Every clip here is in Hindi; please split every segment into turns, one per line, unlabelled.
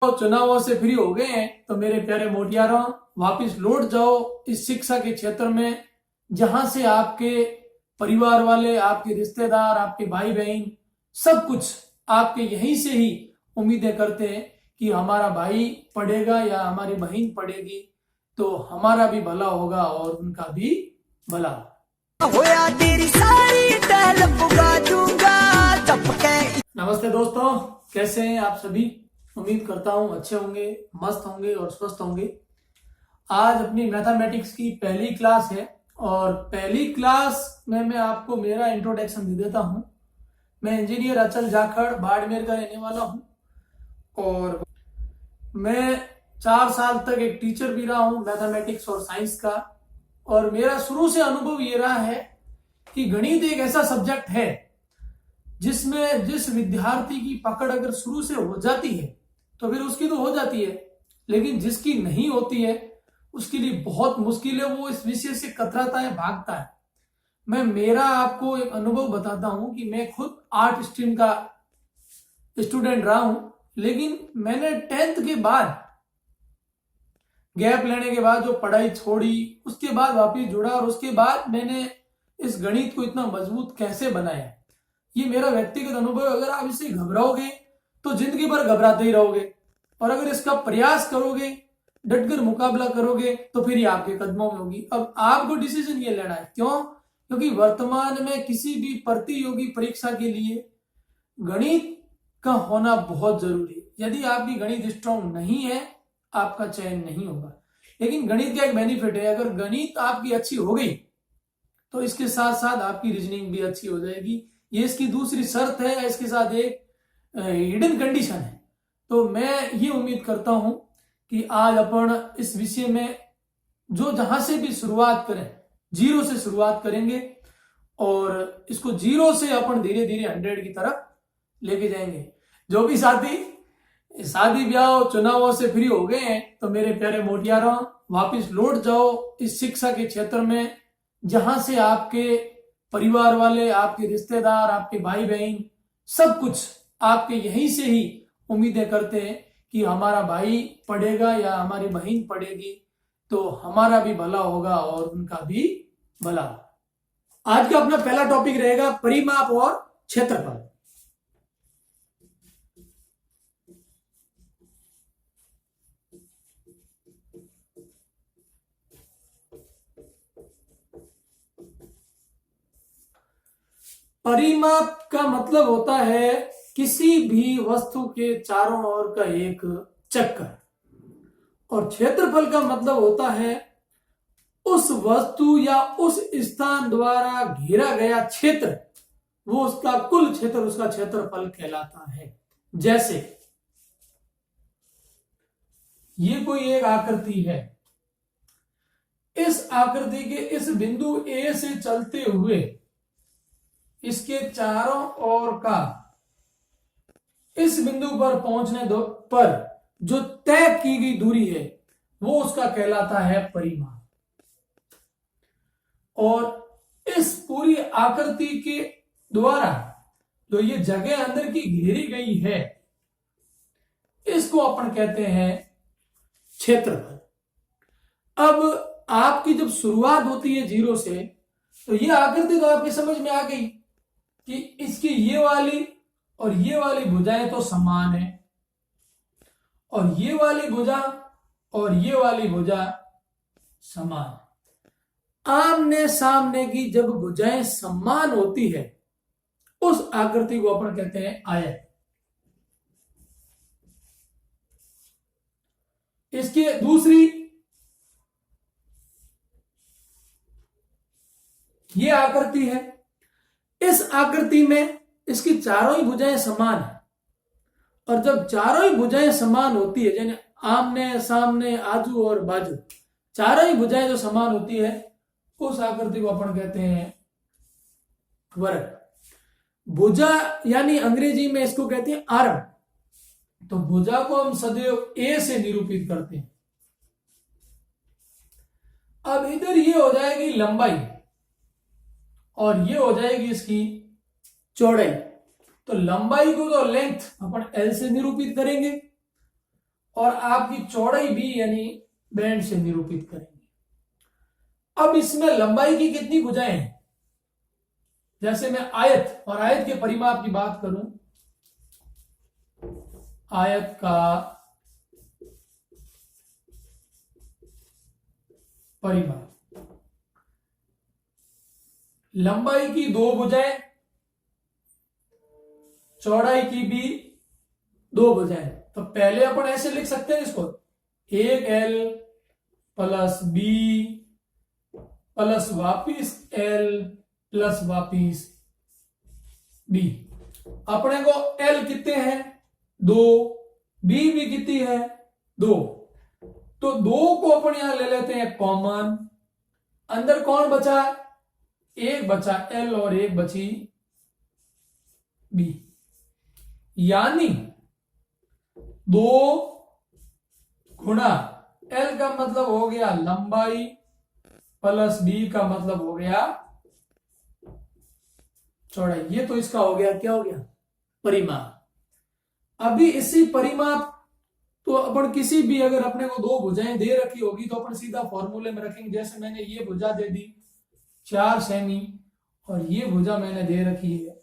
तो चुनावों से फ्री हो गए हैं तो मेरे प्यारे मोटियारों वापस लौट जाओ इस शिक्षा के क्षेत्र में, जहां से आपके परिवार वाले, आपके रिश्तेदार, आपके भाई बहन सब कुछ आपके यहीं से ही उम्मीदें करते हैं कि हमारा भाई पढ़ेगा या हमारी बहन पढ़ेगी तो हमारा भी भला होगा और उनका भी भला होगा। नमस्ते दोस्तों, कैसे हैं आप सभी? उम्मीद करता हूं अच्छे होंगे, मस्त होंगे और स्वस्थ होंगे। आज अपनी मैथमेटिक्स की पहली क्लास है और पहली क्लास में मैं आपको मेरा इंट्रोडक्शन दे देता हूं। मैं इंजीनियर अचल जाखड़ बाड़मेर का रहने वाला हूं और मैं 4 साल तक एक टीचर भी रहा हूं मैथमेटिक्स और साइंस का। और मेरा शुरू से अनुभव ये रहा है कि गणित एक ऐसा सब्जेक्ट है जिसमें जिस विद्यार्थी की पकड़ अगर शुरू से हो जाती है तो फिर उसकी तो हो जाती है, लेकिन जिसकी नहीं होती है उसके लिए बहुत मुश्किल है, वो इस विषय से कतराता है, भागता है। मैं मेरा आपको एक अनुभव बताता हूं कि मैं खुद आर्ट स्ट्रीम का स्टूडेंट रहा हूं, लेकिन मैंने 10th के बाद गैप लेने के बाद जो पढ़ाई छोड़ी, उसके बाद वापिस जुड़ा और उसके बाद मैंने इस गणित को इतना मजबूत कैसे बनाया, ये मेरा व्यक्तिगत अनुभव है। अगर आप इससे घबराओगे तो जिंदगी भर घबराते ही रहोगे और अगर इसका प्रयास करोगे, डटकर मुकाबला करोगे तो फिर ये आपके कदमों में होगी। अब आपको डिसीजन ये लेना है। क्यों? क्योंकि वर्तमान में किसी भी प्रतियोगी परीक्षा के लिए गणित का होना बहुत जरूरी है। यदि आपकी गणित स्ट्रांग नहीं है आपका चयन नहीं होगा। लेकिन गणित का एक बेनिफिट है, अगर गणित आपकी अच्छी हो गई तो इसके साथ साथ आपकी रीजनिंग भी अच्छी हो जाएगी। ये इसकी दूसरी शर्त है, इसके साथ एक हिडन कंडीशन है। तो मैं ये उम्मीद करता हूं कि आज अपन इस विषय में जो जहां से भी शुरुआत करें, 0 से शुरुआत करेंगे और इसको 0 से अपन धीरे धीरे 100 की तरफ लेके जाएंगे। जो भी साथी शादी ब्याह चुनावों से फ्री हो गए हैं तो मेरे प्यारे मोटियारों वापस लौट जाओ इस शिक्षा के क्षेत्र में, जहां से आपके परिवार वाले, आपके रिश्तेदार, आपके भाई बहन सब कुछ आपके यहीं से ही उम्मीदें करते हैं कि हमारा भाई पढ़ेगा या हमारी बहन पढ़ेगी तो हमारा भी भला होगा और उनका भी भला होगा। आज का अपना पहला टॉपिक रहेगा परिमाप और क्षेत्रफल। परिमाप का मतलब होता है किसी भी वस्तु के चारों ओर का एक चक्कर, और क्षेत्रफल का मतलब होता है उस वस्तु या उस स्थान द्वारा घेरा गया क्षेत्र, वो उसका कुल क्षेत्र, उसका क्षेत्रफल कहलाता है। जैसे ये कोई एक आकृति है, इस आकृति के इस बिंदु ए से चलते हुए इसके चारों ओर का इस बिंदु पर पहुंचने पर जो तय की गई दूरी है वो उसका कहलाता है परिमाप। और इस पूरी आकृति के द्वारा जो ये जगह अंदर की घेरी गई है इसको अपन कहते हैं क्षेत्रफल। अब आपकी जब शुरुआत होती है 0 से तो ये आकृति तो आपकी समझ में आ गई कि इसकी ये वाली और ये वाली भुजाएं तो समान है और ये वाली भुजा और ये वाली भुजा समान है। आमने सामने की जब भुजाएं समान होती है उस आकृति को अपन कहते हैं आयत। इसके दूसरी ये आकृति है, इस आकृति में इसकी चारों ही भुजाएं समान है और जब चारों ही भुजाएं समान होती है, यानी आमने सामने आजू और बाजू चारों ही भुजाएं जो समान होती है उस आकृति को अपन कहते हैं वर्ग। भुजा यानी अंग्रेजी में इसको कहते हैं आर्म। तो भुजा को हम सदैव ए से निरूपित करते हैं। अब इधर ये हो जाएगी लंबाई और ये हो जाएगी इसकी चौड़ाई। तो लंबाई को तो लेंथ अपन एल से निरूपित करेंगे और आपकी चौड़ाई भी यानी बैंड से निरूपित करेंगे। अब इसमें लंबाई की कितनी भुजाएं हैं? जैसे मैं आयत और आयत के परिमाप की बात करूं, आयत का परिमाप, लंबाई की 2 भुजाएं, चौड़ाई की भी 2 भुजाएं। तो पहले अपन ऐसे लिख सकते हैं इसको, 1l प्लस बी प्लस वापिस l प्लस वापिस बी। अपने को l कितने हैं? 2, बी भी कितनी है? 2। तो 2 को अपन यहां ले लेते हैं कॉमन, अंदर कौन बचा? 1 बचा l और 1 बची बी, यानी 2 गुणा l का मतलब हो गया लंबाई प्लस बी का मतलब हो गया चौड़ाई। ये तो इसका हो गया, क्या हो गया? परिमाप। अभी इसी परिमाप तो अपन किसी भी, अगर अपने को 2 भुजाएं दे रखी होगी तो अपन सीधा फॉर्मूले में रखेंगे। जैसे मैंने ये भुजा दे दी 4 सेमी और ये भुजा मैंने दे रखी है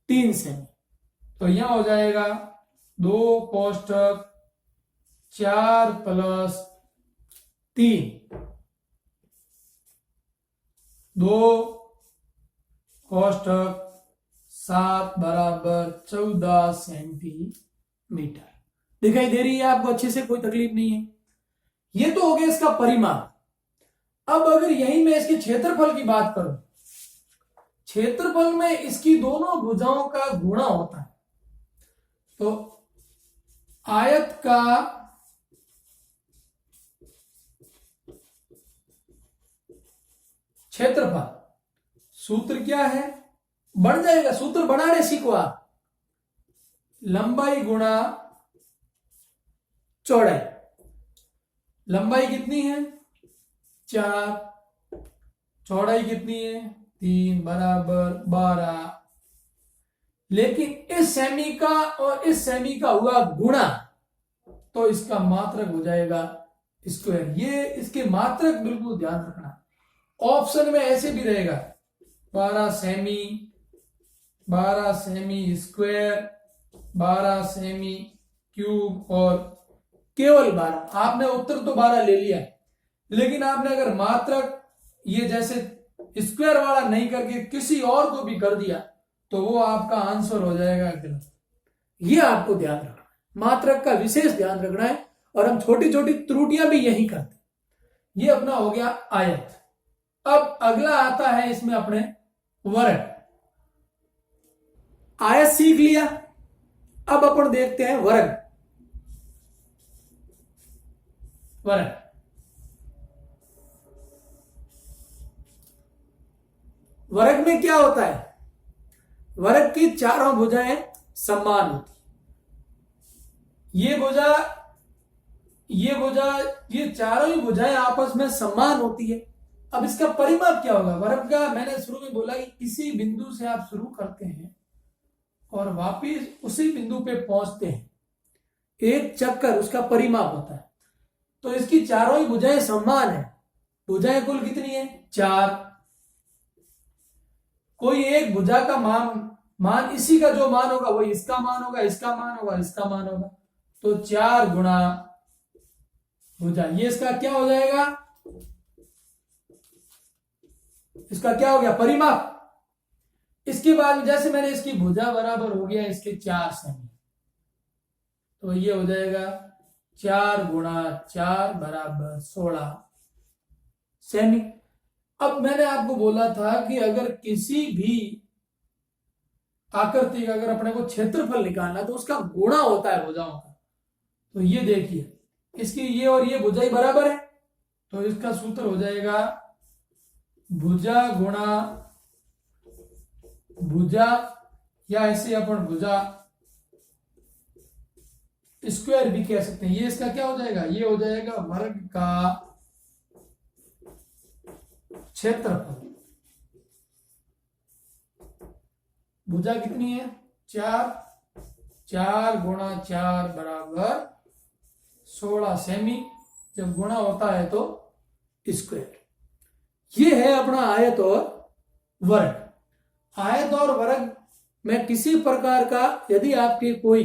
3 सेमी, तो यहां हो जाएगा 2 कोष्टक 4 प्लस 3, 2 कोष्टक 7 बराबर 14 सेंटीमीटर। दिखाई दे रही है आपको अच्छे से? कोई तकलीफ नहीं है। ये तो हो गया इसका परिमाप। अब अगर यही मैं इसके क्षेत्रफल की बात करूं, क्षेत्रफल में इसकी दोनों भुजाओं का गुणा होता है। तो आयत का क्षेत्रफल, सूत्र क्या है? बढ़ जाएगा, सूत्र बनाने सीखो आप, लंबाई गुणा चौड़ाई। लंबाई कितनी है? 4, चौड़ाई कितनी है? 3 बराबर 12। लेकिन इस सेमी का और इस सेमी का हुआ गुणा, तो इसका मात्रक हो जाएगा स्क्वायर। ये इसके मात्रक बिल्कुल ध्यान रखना। ऑप्शन में ऐसे भी रहेगा 12 सेमी स्क्वायर, 12 सेमी क्यूब और केवल 12। आपने उत्तर तो 12 ले लिया, लेकिन आपने अगर मात्रक ये जैसे स्क्वायर वाला नहीं करके किसी और को भी कर दिया तो वो आपका आंसर हो जाएगा गलत। ये आपको ध्यान रखना है, मात्रक का विशेष ध्यान रखना है। और हम छोटी छोटी त्रुटियां भी यही करते हैं। ये अपना हो गया आयत। अब अगला आता है इसमें अपने वर्ग। आयत सीख लिया, अब अपन देखते हैं वर्ग। वर्ग वर्ग में क्या होता है? वर्ग की चारों भुजाएं समान होती। ये भुजा, ये भुजा, ये चारों ही भुजाएं आपस में समान होती है। अब इसका परिमाप क्या होगा वर्ग का? मैंने शुरू में बोला कि किसी बिंदु से आप शुरू करते हैं और वापिस उसी बिंदु पे पहुंचते हैं, एक चक्कर उसका परिमाप होता है। तो इसकी चारों ही भुजाएं समान है। भुजाएं कुल कितनी है? 4। कोई एक भुजा का मान इसी का जो मान होगा वही इसका मान होगा, इसका मान होगा, इसका मान होगा। तो 4 गुणा भुजा, ये इसका क्या हो जाएगा? इसका क्या हो गया? परिमाप। इसके बाद जैसे मैंने इसकी भुजा बराबर हो गया इसके 4 सेमी, तो ये हो जाएगा 4 गुणा 4 बराबर 16 सेमी। अब मैंने आपको बोला था कि अगर किसी भी आकृति का अगर अपने को क्षेत्रफल निकालना तो उसका गुणा होता है भुजाओं का। तो ये देखिए, इसकी ये और ये भुजाएं बराबर है, तो इसका सूत्र हो जाएगा भुजा गुणा भुजा, या ऐसे अपन भुजा स्क्वायर भी कह सकते हैं। ये इसका क्या हो जाएगा? ये हो जाएगा वर्ग का क्षेत्रफल। भुजा कितनी है? 4, 4 गुणा 4 बराबर 16 सेमी, जब गुणा होता है तो स्क्वायर। ये है अपना आयत और वर्ग। आयत और वर्ग में किसी प्रकार का यदि आपके कोई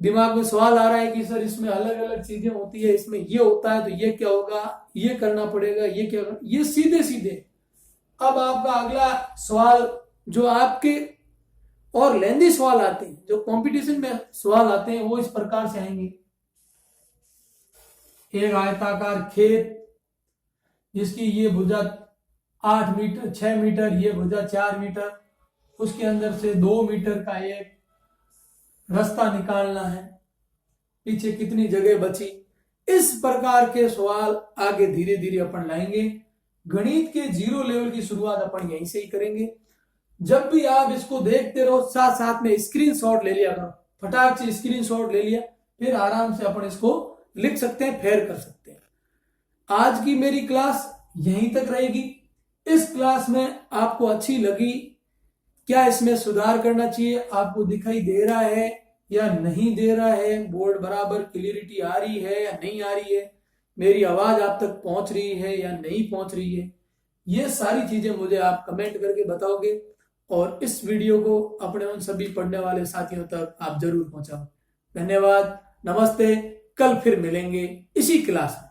दिमाग में सवाल आ रहा है कि सर इसमें अलग अलग चीजें होती है, इसमें ये होता है तो ये क्या होगा, ये करना पड़ेगा, ये क्या करना, ये सीधे सीधे अब आपका अगला सवाल जो आपके और लेंदी सवाल आते हैं, जो कंपटीशन में सवाल आते हैं, वो इस प्रकार से आएंगे। एक आयताकार खेत जिसकी ये भुजा 8 मीटर 6 मीटर, ये भुजा 4 मीटर, उसके अंदर से 2 मीटर का एक रास्ता निकालना है, पीछे कितनी जगह बची। इस प्रकार के सवाल आगे धीरे धीरे अपन लाएंगे। गणित के 0 लेवल की शुरुआत अपन यहीं से ही करेंगे। जब भी आप इसको देखते रहो, साथ साथ में स्क्रीनशॉट ले लिया करो, फटाक से स्क्रीनशॉट ले लिया, फिर आराम से अपन इसको लिख सकते हैं, फेर कर सकते हैं। आज की मेरी क्लास यहीं तक रहेगी। इस क्लास में आपको अच्छी लगी, क्या इसमें सुधार करना चाहिए, आपको दिखाई दे रहा है या नहीं दे रहा है, बोर्ड बराबर क्लियरिटी आ रही है या नहीं आ रही है, मेरी आवाज आप तक पहुंच रही है या नहीं पहुंच रही है, ये सारी चीजें मुझे आप कमेंट करके बताओगे और इस वीडियो को अपने उन सभी पढ़ने वाले साथियों तक आप जरूर पहुंचाओ। धन्यवाद, नमस्ते, कल फिर मिलेंगे इसी क्लास में।